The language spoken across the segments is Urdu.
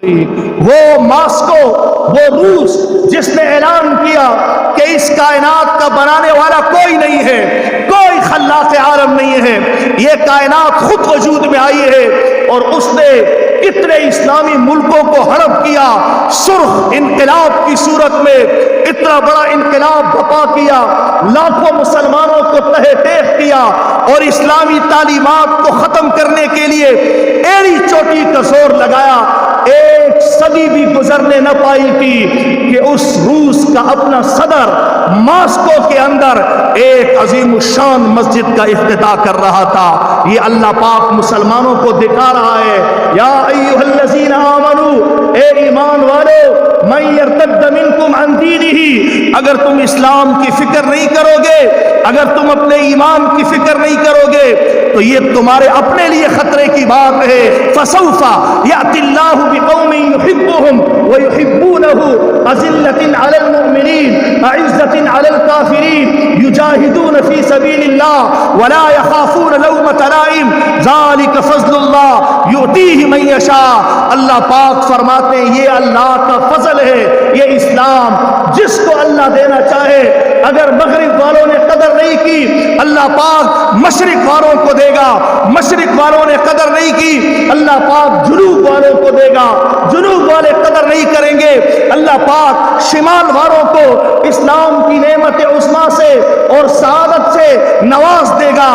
وہ ماسکو، وہ روس جس نے اعلان کیا کہ اس کائنات کا بنانے والا کوئی نہیں ہے، کوئی خلاق عالم نہیں ہے، یہ کائنات خود وجود میں آئی ہے، اور اس نے کتنے اسلامی ملکوں کو ہڑپ کیا، سرخ انقلاب کی صورت میں اتنا بڑا انقلاب برپا کیا، لاکھوں مسلمانوں کو تہہ تیغ کیا، اور اسلامی تعلیمات کو ختم کرنے کے لیے ایڑی چوٹی کا زور لگایا۔ ایک صدی بھی گزرنے نہ پائی تھی کہ اس روس کا اپنا صدر ماسکو کے اندر ایک عظیم الشان مسجد کا افتتاح کر رہا تھا۔ یہ اللہ پاک مسلمانوں کو دکھا رہا ہے، یا ایھا الذین آمنوا، اے ایمان والو، من یرتد منکم عن دینہ، اگر تم اسلام کی فکر نہیں کرو گے، اگر تم اپنے ایمان کی فکر نہیں کرو گے تو یہ تمہارے اپنے لیے خطرے کی بات ہے۔ فسوف یأتی اللہ بقوم یحبهم ویحبونہ اذلۃ علی المؤمنین اعزۃ علی الکافرین یجاہدون فی سبیل اللہ ولا یخافون لومۃ لائم ذلک فضل اللہ یؤتیہ من یشاء۔ اللہ پاک فرماتے ہیں یہ اللہ کا فضل ہے، یہ اسلام جس کو اللہ دینا چاہے۔ اگر مغرب والوں نے قدر نہیں کی، اللہ پاک مشرق والوں کو دے گا، مشرق والوں نے قدر نہیں کی، اللہ پاک جنوب والوں کو دے گا، جنوب والے قدر نہیں کریں گے، اللہ پاک شمال والوں کو اسلام کی نعمت عظمیٰ سے اور سعادت سے نواز دے گا۔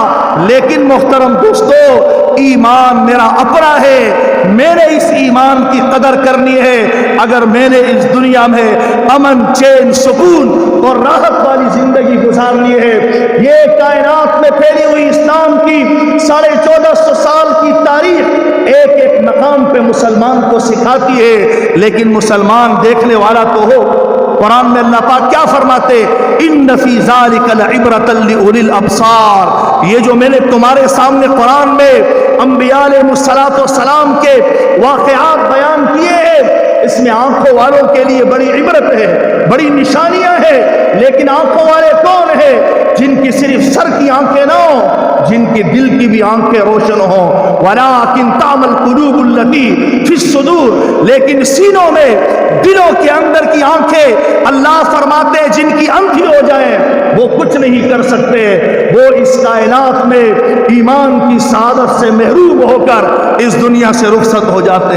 لیکن محترم دوستو، ایمان میرا اپنا ہے، میں نے اس ایمان کی قدر کرنی ہے۔ اگر میں نے اس دنیا میں امن، چین، سکون اور راحت والی زندگی گزارنی ہے، یہ کائنات میں پھیلی ہوئی اسلام کی 1450 سال کی تاریخ ایک ایک مقام پہ مسلمان کو سکھاتی ہے، لیکن مسلمان دیکھنے والا تو ہو۔ قرآن میں اللہ پاک کیا فرماتے؟ ان فی ذلک لعبرۃ لاولی الابصار۔ یہ جو میں نے تمہارے سامنے قرآن میں انبیاء علیہ السلام کے واقعات بیان کیے ہیں، اس میں آنکھوں والوں کے لیے بڑی عبرت ہے، بڑی نشانیاں ہیں۔ لیکن آنکھوں والے کون ہیں؟ جن کی صرف سر کی آنکھیں نہ ہوں، جن کی دل کی بھی آنکھیں روشن ہوں۔ وَلَٰكِن تَعْمَى الْقُلُوبُ الَّتِي فِي الصُّدُورِ، لیکن سینوں میں، دلوں کے اندر کی آنکھیں اللہ فرماتے ہیں جن کی اندھی ہو جائیں وہ کچھ نہیں کر سکتے، وہ اس کائنات میں ایمان کی سعادت سے محروم ہو کر اس دنیا سے رخصت ہو جاتے ہیں۔